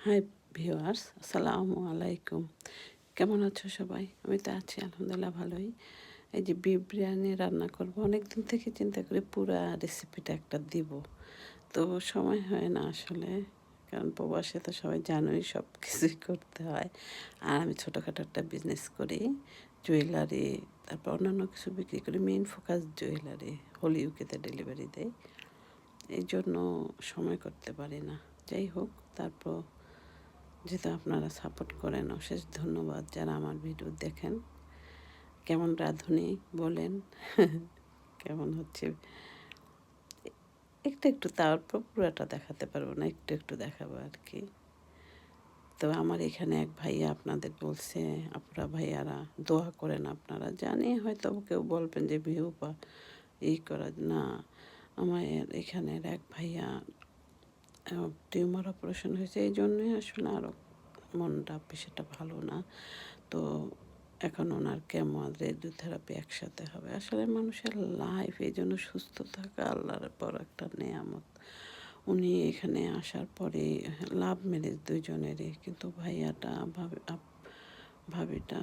Hi viewers, আসসালামু আলাইকুম। কেমন আছো সবাই? আমি তো আছি আলহামদুলিল্লাহ ভালোই। এই যে বিফ বিরিয়ানি রান্না করব, অনেকদিন থেকে চিন্তা করি পুরা রেসিপিটা একটা দিব। তো সময় হয় না আসলে, কারণ প্রবাসে তো সবাই জানোই সব কিছুই করতে হয়। আর আমি ছোটোখাটো একটা বিজনেস করি, জুয়েলারি, তারপর অন্যান্য কিছু বিক্রি করি। মেইন ফোকাস জুয়েলারি, হোল ইউকেতে ডেলিভারি দেই। এই জন্য সময় করতে পারি না। যাই হোক, তারপর যেহেতু আপনারা সাপোর্ট করেন, অশেষ ধন্যবাদ যারা আমার ভিডিও দেখেন। কেমন রাঁধুনি বলেন, কেমন হচ্ছে একটু একটু, তারপর পুরাটা দেখাতে পারবো না, একটু একটু দেখাবো আর কি। তো আমার এখানে এক ভাইয়া আপনাদের বলছে, আপনারা ভাইয়ারা দোয়া করেন। আপনারা জানি হয়তো কেউ বলবেন যে ভিউ বা এই করা না। আমার এখানের এক ভাইয়া টিউমার অপারেশন হয়েছে, এই জন্যই আসলে আরও মনটা বেশিটা ভালো না। তো এখন ওনার কেমো আর রেডিওথেরাপি একসাথে হবে। আসলে মানুষের লাইফ, এই জন্য সুস্থ থাকা আল্লাহর বড় একটা নেয়ামত। উনি এখানে আসার পরে লাভ ম্যারেজ দুইজনেরই, কিন্তু ভাইয়াটা ভাবিটা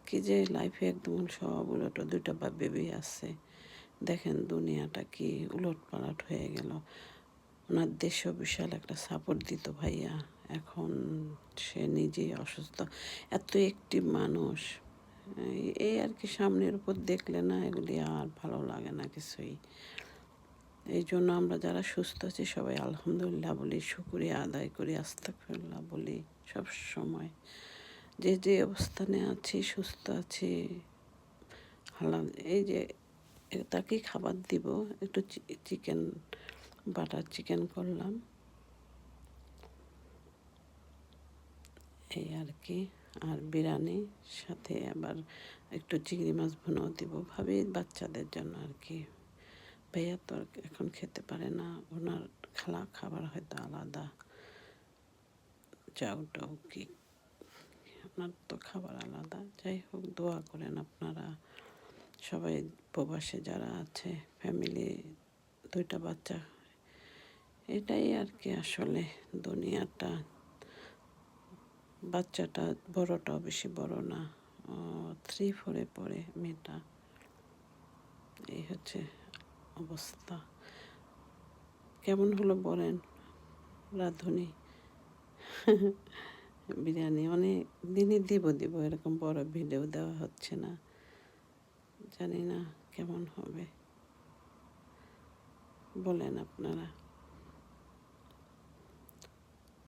কি যে লাইফে একদম সব উলট, দুইটা বেবি আছে। দেখেন দুনিয়াটা কি উলটপালট হয়ে গেল। ওনার দেশও বিশাল একটা সাপোর্ট দিত ভাইয়া, এখন সে নিজেই অসুস্থ। এত অ্যাক্টিভ মানুষ, এই আর কি, সামনের উপর দেখলে না এগুলি আর ভালো লাগে না কিছুই। এই জন্য আমরা যারা সুস্থ আছি সবাই আলহামদুলিল্লাহ বলি, শুকরিয়া আদায় করি, আস্তাগফিরুল্লাহ বলি সব সময়। যে যে অবস্থানে আছি, সুস্থ আছি, হালাল এই যে তাকে খাবার দিব। একটু চিকেন, বাটার চিকেন করলাম, এই আর কি। আর বিরিয়ানি সাথে আবার একটু চিংড়ি মাছ ভুনাও দিব, ভাবি বাচ্চাদের জন্য আর কি। ভাইয়া তো আর এখন খেতে পারে না, ওনার খাবার হয়তো আলাদা, চাউটাও কি, ওনার তো খাবার আলাদা। যাই হোক, দোয়া করেন আপনারা সবাই, প্রবাসে যারা আছে, ফ্যামিলি, দুইটা বাচ্চা, এটাই আর কি আসলে দুনিয়াটা। বাচ্চাটা বড়টাও বেশি বড় না, 3-4 পড়ে মেয়েটা। এই হচ্ছে অবস্থা। কেমন হলো বলেন রাঁধুনি? বিরিয়ানি অনেক দিনই দিব এরকম বড় ভিডিও দেওয়া হচ্ছে না, জানি না কেমন হবে, বলেন আপনারা।